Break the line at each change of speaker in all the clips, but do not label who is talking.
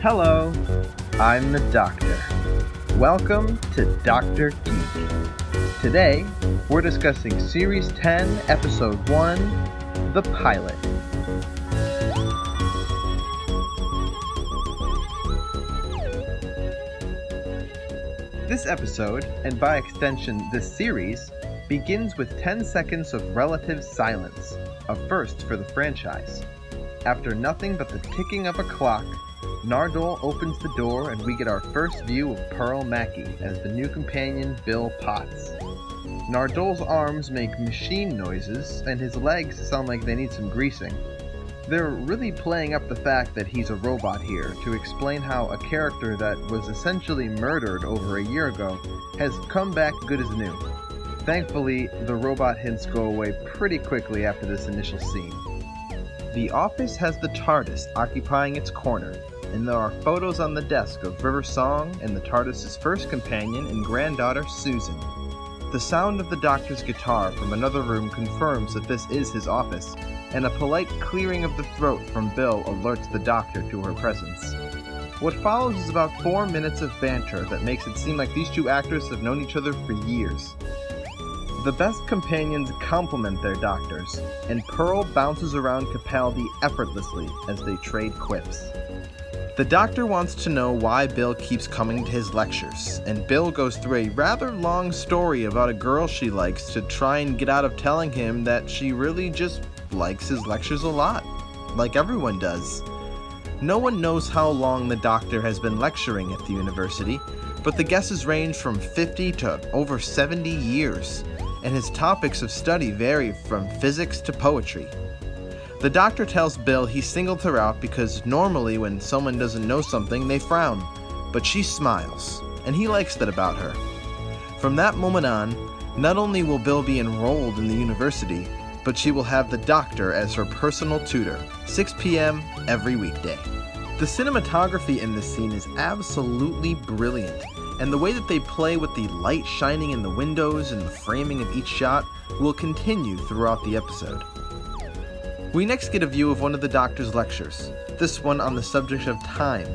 Hello, I'm the Doctor. Welcome to Dr. Geek. Today, we're discussing Series 10, Episode 1, The Pilot. This episode, and by extension this series, begins with 10 seconds of relative silence, a first for the franchise. After nothing but the ticking of a clock, Nardole opens the door and we get our first view of Pearl Mackie as the new companion Bill Potts. Nardole's arms make machine noises and his legs sound like they need some greasing. They're really playing up the fact that he's a robot here to explain how a character that was essentially murdered over a year ago has come back good as new. Thankfully, the robot hints go away pretty quickly after this initial scene. The office has the Tardis occupying its corner, and there are photos on the desk of River Song and the TARDIS's first companion and granddaughter, Susan. The sound of the Doctor's guitar from another room confirms that this is his office, and a polite clearing of the throat from Bill alerts the Doctor to her presence. What follows is about 4 minutes of banter that makes it seem like these two actors have known each other for years. The best companions compliment their doctors, and Pearl bounces around Capaldi effortlessly as they trade quips. The Doctor wants to know why Bill keeps coming to his lectures, and Bill goes through a rather long story about a girl she likes to try and get out of telling him that she really just likes his lectures a lot, like everyone does. No one knows how long the Doctor has been lecturing at the university, but the guesses range from 50 to over 70 years. And his topics of study vary from physics to poetry. The Doctor tells Bill he singled her out because normally when someone doesn't know something, they frown, but she smiles, and he likes that about her. From that moment on, not only will Bill be enrolled in the university, but she will have the Doctor as her personal tutor, 6 p.m. every weekday. The cinematography in this scene is absolutely brilliant. And the way that they play with the light shining in the windows and the framing of each shot will continue throughout the episode. We next get a view of one of the Doctor's lectures, this one on the subject of time,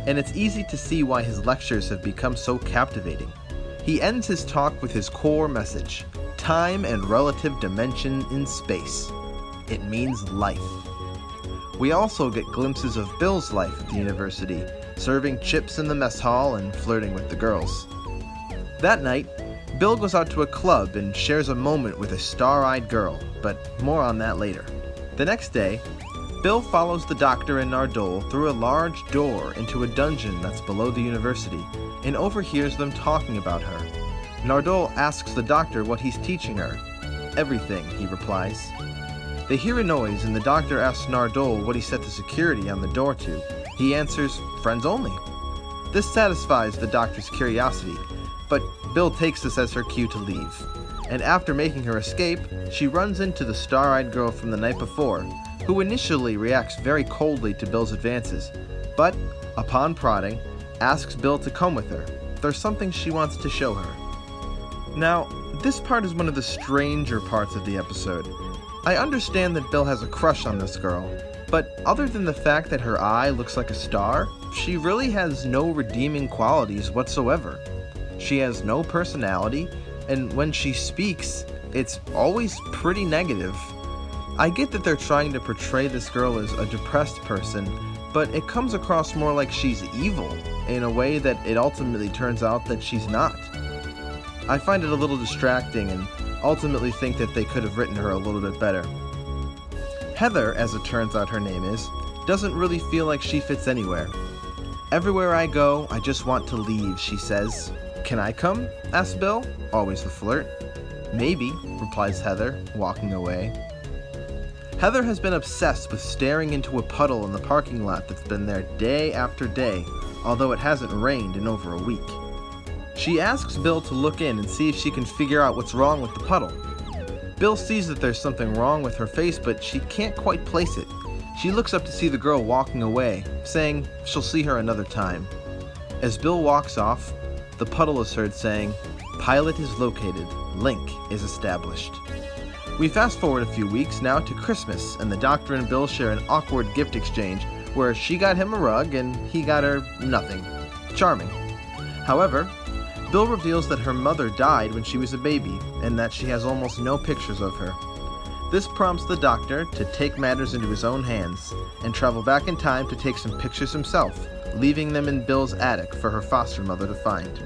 and it's easy to see why his lectures have become so captivating. He ends his talk with his core message: time and relative dimension in space. It means life. We also get glimpses of Bill's life at the university, serving chips in the mess hall and flirting with the girls. That night, Bill goes out to a club and shares a moment with a star-eyed girl, but more on that later. The next day, Bill follows the Doctor and Nardole through a large door into a dungeon that's below the university and overhears them talking about her. Nardole asks the Doctor what he's teaching her. Everything, he replies. They hear a noise and the Doctor asks Nardole what he set the security on the door to. He answers, friends only. This satisfies the Doctor's curiosity, but Bill takes this as her cue to leave. And after making her escape, she runs into the star-eyed girl from the night before, who initially reacts very coldly to Bill's advances, but, upon prodding, asks Bill to come with her. There's something she wants to show her. Now, this part is one of the stranger parts of the episode. I understand that Bill has a crush on this girl, but other than the fact that her eye looks like a star, she really has no redeeming qualities whatsoever. She has no personality, and when she speaks, it's always pretty negative. I get that they're trying to portray this girl as a depressed person, but it comes across more like she's evil, in a way that it ultimately turns out that she's not. I find it a little distracting and ultimately think that they could have written her a little bit better. Heather, as it turns out her name is, doesn't really feel like she fits anywhere. Everywhere I go, I just want to leave, she says. Can I come? asks Bill, always the flirt. Maybe, replies Heather, walking away. Heather has been obsessed with staring into a puddle in the parking lot that's been there day after day, although it hasn't rained in over a week. She asks Bill to look in and see if she can figure out what's wrong with the puddle. Bill sees that there's something wrong with her face, but she can't quite place it. She looks up to see the girl walking away, saying she'll see her another time. As Bill walks off, the puddle is heard saying, "Pilot is located. Link is established." We fast forward a few weeks now to Christmas, and the Doctor and Bill share an awkward gift exchange where she got him a rug and he got her nothing. Charming. However, Bill reveals that her mother died when she was a baby and that she has almost no pictures of her. This prompts the Doctor to take matters into his own hands and travel back in time to take some pictures himself, leaving them in Bill's attic for her foster mother to find.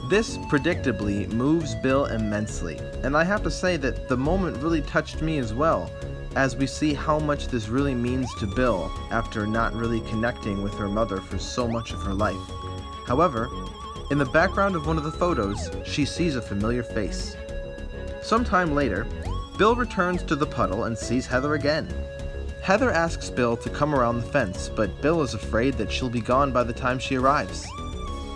This predictably moves Bill immensely, and I have to say that the moment really touched me as well, as we see how much this really means to Bill after not really connecting with her mother for so much of her life. However, in the background of one of the photos, she sees a familiar face. Sometime later, Bill returns to the puddle and sees Heather again. Heather asks Bill to come around the fence, but Bill is afraid that she'll be gone by the time she arrives.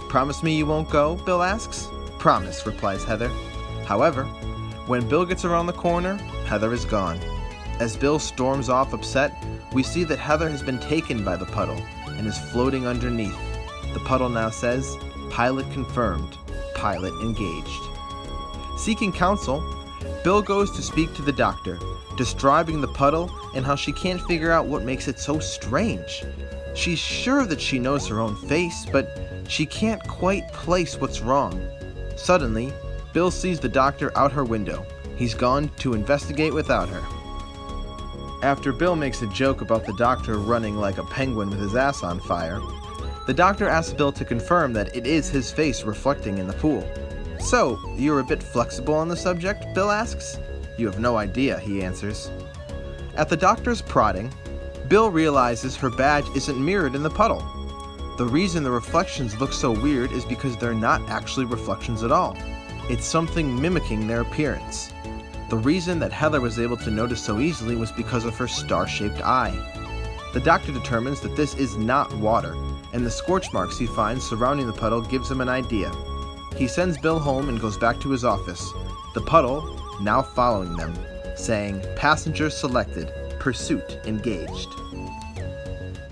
"Promise me you won't go?" Bill asks. "Promise," replies Heather. However, when Bill gets around the corner, Heather is gone. As Bill storms off upset, we see that Heather has been taken by the puddle and is floating underneath. The puddle now says, "Pilot confirmed, pilot engaged." Seeking counsel, Bill goes to speak to the Doctor, describing the puddle and how she can't figure out what makes it so strange. She's sure that she knows her own face, but she can't quite place what's wrong. Suddenly, Bill sees the Doctor out her window. He's gone to investigate without her. After Bill makes a joke about the Doctor running like a penguin with his ass on fire, the Doctor asks Bill to confirm that it is his face reflecting in the pool. "So, you're a bit flexible on the subject?" Bill asks. "You have no idea," he answers. At the Doctor's prodding, Bill realizes her badge isn't mirrored in the puddle. The reason the reflections look so weird is because they're not actually reflections at all. It's something mimicking their appearance. The reason that Heather was able to notice so easily was because of her star-shaped eye. The Doctor determines that this is not water, and the scorch marks he finds surrounding the puddle gives him an idea. He sends Bill home and goes back to his office, the puddle now following them, saying, "Passenger selected, pursuit engaged."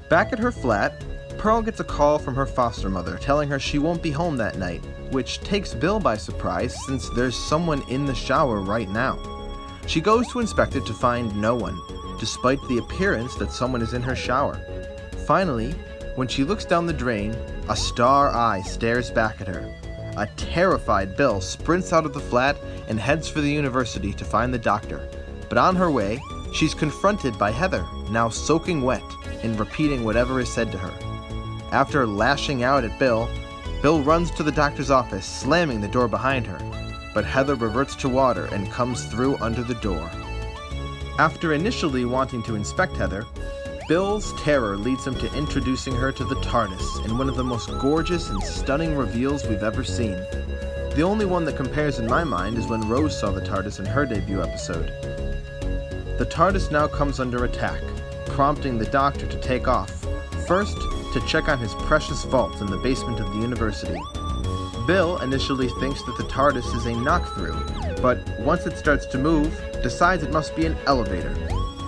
Back at her flat, Pearl gets a call from her foster mother telling her she won't be home that night, which takes Bill by surprise since there's someone in the shower right now. She goes to inspect it to find no one, despite the appearance that someone is in her shower. Finally, when she looks down the drain, a star eye stares back at her. A terrified Bill sprints out of the flat and heads for the university to find the Doctor. But on her way, she's confronted by Heather, now soaking wet, and repeating whatever is said to her. After lashing out at Bill runs to the Doctor's office, slamming the door behind her. But Heather reverts to water and comes through under the door. After initially wanting to inspect Heather, Bill's terror leads him to introducing her to the Tardis in one of the most gorgeous and stunning reveals we've ever seen. The only one that compares in my mind is when Rose saw the Tardis in her debut episode. The Tardis now comes under attack, prompting the Doctor to take off, first to check on his precious vault in the basement of the university. Bill initially thinks that the Tardis is a knock-through, but once it starts to move, decides it must be an elevator.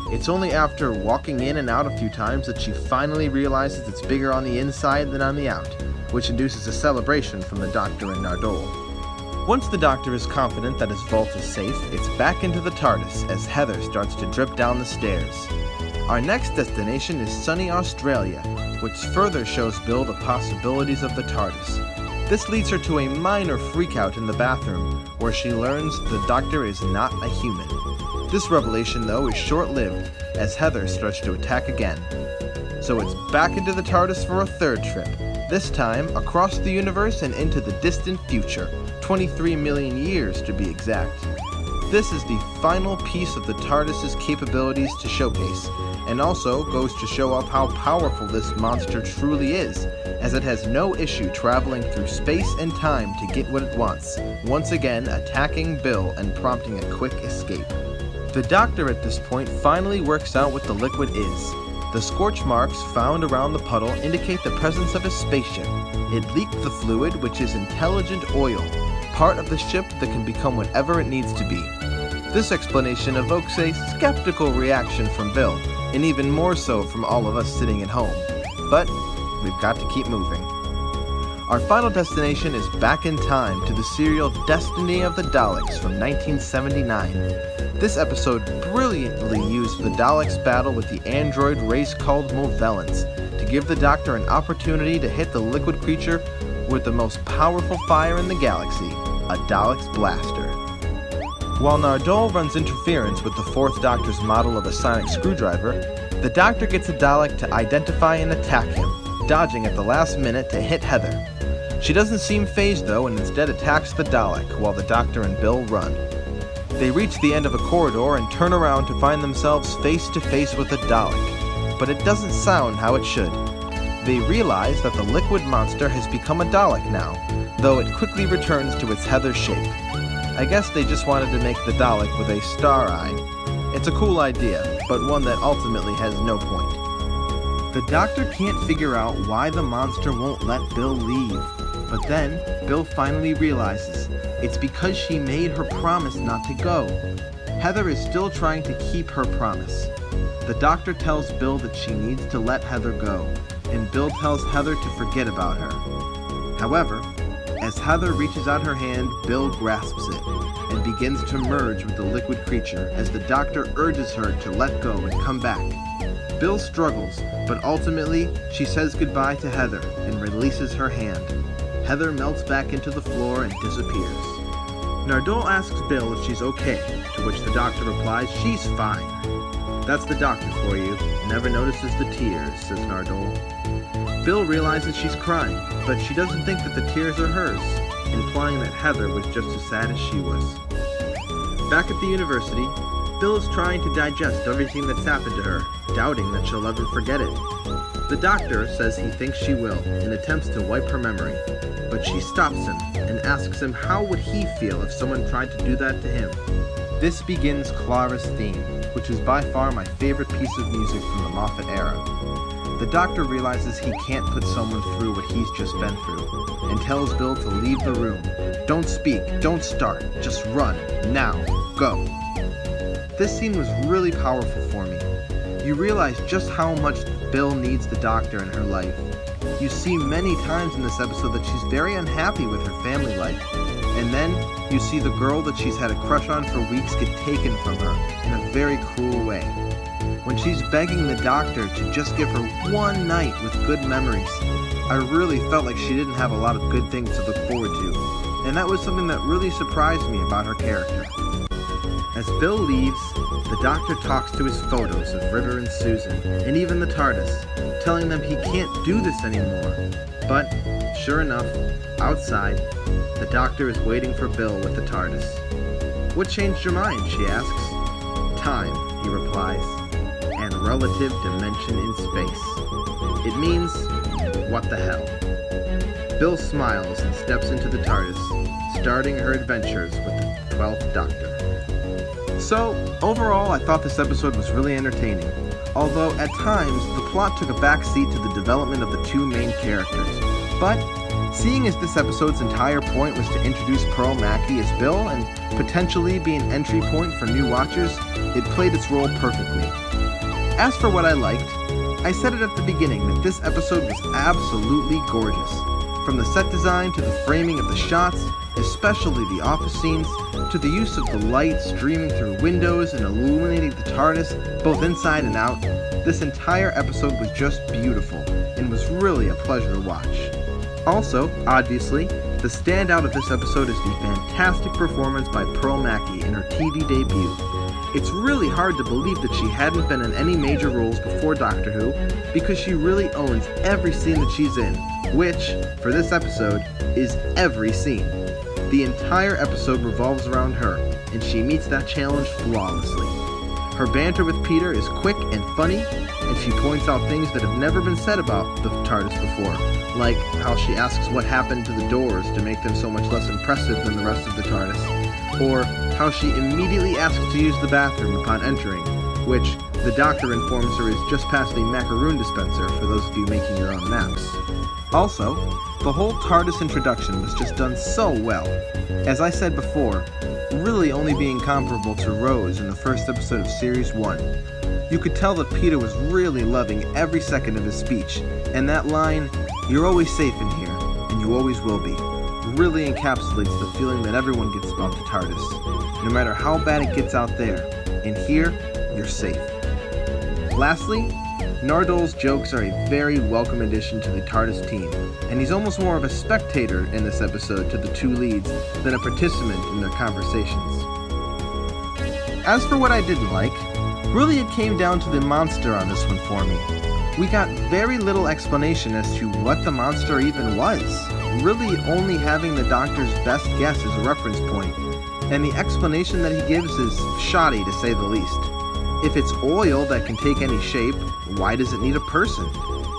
It's only after walking in and out a few times that she finally realizes it's bigger on the inside than on the out, which induces a celebration from the Doctor and Nardole. Once the Doctor is confident that his vault is safe, it's back into the Tardis as Heather starts to drip down the stairs. Our next destination is sunny Australia, which further shows Bill the possibilities of the Tardis. This leads her to a minor freakout in the bathroom, where she learns the Doctor is not a human. This revelation, though, is short-lived, as Heather starts to attack again. So it's back into the TARDIS for a third trip, this time across the universe and into the distant future, 23 million years to be exact. This is the final piece of the TARDIS's capabilities to showcase, and also goes to show off how powerful this monster truly is, as it has no issue traveling through space and time to get what it wants, once again attacking Bill and prompting a quick escape. The Doctor at this point finally works out what the liquid is. The scorch marks found around the puddle indicate the presence of a spaceship. It leaked the fluid, which is intelligent oil, part of the ship that can become whatever it needs to be. This explanation evokes a skeptical reaction from Bill, and even more so from all of us sitting at home. But we've got to keep moving. Our final destination is back in time to the serial Destiny of the Daleks from 1979. This episode brilliantly used the Daleks Battle with the android race called Movellans to give the Doctor an opportunity to hit the liquid creature with the most powerful fire in the galaxy, a Daleks blaster. While Nardole runs interference with the Fourth Doctor's model of a sonic screwdriver, the Doctor gets a Dalek to identify and attack him, dodging at the last minute to hit Heather. She doesn't seem fazed though and instead attacks the Dalek while the Doctor and Bill run. They reach the end of a corridor and turn around to find themselves face to face with a Dalek, but it doesn't sound how it should. They realize that the liquid monster has become a Dalek now, though it quickly returns to its Heather shape. I guess they just wanted to make the Dalek with a star eye. It's a cool idea, but one that ultimately has no point. The Doctor can't figure out why the monster won't let Bill leave, but then Bill finally realizes it's because she made her promise not to go. Heather is still trying to keep her promise. The Doctor tells Bill that she needs to let Heather go, and Bill tells Heather to forget about her. However, as Heather reaches out her hand, Bill grasps it and begins to merge with the liquid creature as the Doctor urges her to let go and come back. Bill struggles, but ultimately she says goodbye to Heather and releases her hand. Heather melts back into the floor and disappears. Nardole asks Bill if she's okay, to which the Doctor replies she's fine. That's the Doctor for you, never notices the tears, says Nardole. Bill realizes she's crying, but she doesn't think that the tears are hers, implying that Heather was just as sad as she was. Back at the university, Bill is trying to digest everything that's happened to her, doubting that she'll ever forget it. The Doctor says he thinks she will and attempts to wipe her memory, but she stops him and asks him how would he feel if someone tried to do that to him. This begins Clara's theme, which is by far my favorite piece of music from the Moffat era. The Doctor realizes he can't put someone through what he's just been through, and tells Bill to leave the room. Don't speak, don't start, just run, now, go. This scene was really powerful for me. You realize just how much Bill needs the Doctor in her life. You see many times in this episode that she's very unhappy with her family life, and then you see the girl that she's had a crush on for weeks get taken from her in a very cruel way. When she's begging the Doctor to just give her one night with good memories, I really felt like she didn't have a lot of good things to look forward to, and that was something that really surprised me about her character. As Bill leaves, the Doctor talks to his photos of River and Susan, and even the TARDIS, telling them he can't do this anymore. But, sure enough, outside, the Doctor is waiting for Bill with the TARDIS. What changed your mind, she asks. Time, he replies, and relative dimension in space. It means, what the hell? Bill smiles and steps into the TARDIS, starting her adventures with the 12th Doctor. So, overall, I thought this episode was really entertaining, although at times the plot took a backseat to the development of the two main characters. But, seeing as this episode's entire point was to introduce Pearl Mackie as Bill and potentially be an entry point for new watchers, it played its role perfectly. As for what I liked, I said it at the beginning that this episode was absolutely gorgeous. From the set design to the framing of the shots, especially the office scenes, to the use of the light streaming through windows and illuminating the TARDIS, both inside and out, this entire episode was just beautiful and was really a pleasure to watch. Also, obviously, the standout of this episode is the fantastic performance by Pearl Mackie in her TV debut. It's really hard to believe that she hadn't been in any major roles before Doctor Who, because she really owns every scene that she's in, which, for this episode, is every scene. The entire episode revolves around her, and she meets that challenge flawlessly. Her banter with Peter is quick and funny, and she points out things that have never been said about the TARDIS before, like how she asks what happened to the doors to make them so much less impressive than the rest of the TARDIS, or how she immediately asks to use the bathroom upon entering, which the Doctor informs her is just past a macaroon dispenser for those of you making your own maps. Also, the whole TARDIS introduction was just done so well. As I said before, really only being comparable to Rose in the first episode of Series 1. You could tell that Peter was really loving every second of his speech, and that line, "You're always safe in here, and you you always will be, really encapsulates the feeling that everyone gets about the TARDIS. No matter how bad it gets out there, in here, you're safe. Lastly, Nardol's jokes are a very welcome addition to the TARDIS team, and he's almost more of a spectator in this episode to the two leads than a participant in their conversations. As for what I didn't like, really it came down to the monster on this one for me. We got very little explanation as to what the monster even was, really only having the Doctor's best guess as a reference point, and the explanation that he gives is shoddy to say the least. If it's oil that can take any shape, why does it need a person?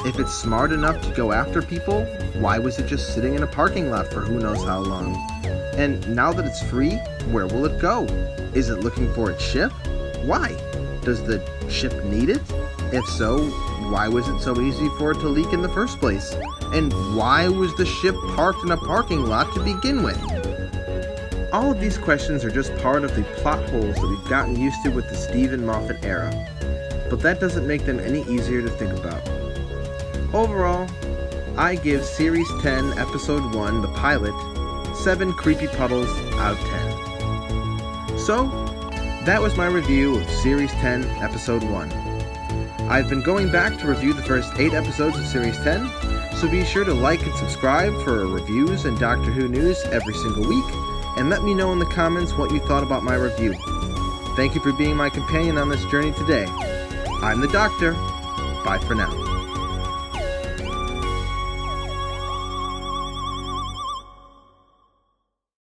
If it's smart enough to go after people, why was it just sitting in a parking lot for who knows how long? And now that it's free, where will it go? Is it looking for its ship? Why? Does the ship need it? If so, why was it so easy for it to leak in the first place? And why was the ship parked in a parking lot to begin with? All of these questions are just part of the plot holes that we've gotten used to with the Stephen Moffat era, but that doesn't make them any easier to think about. Overall, I give Series 10, Episode 1, the pilot, 7 creepy puddles out of 10. So, that was my review of Series 10, Episode 1. I've been going back to review the first 8 episodes of Series 10, so be sure to like and subscribe for reviews and Doctor Who news every single week, and let me know in the comments what you thought about my review. Thank you for being my companion on this journey today. I'm the Doctor. Bye for now.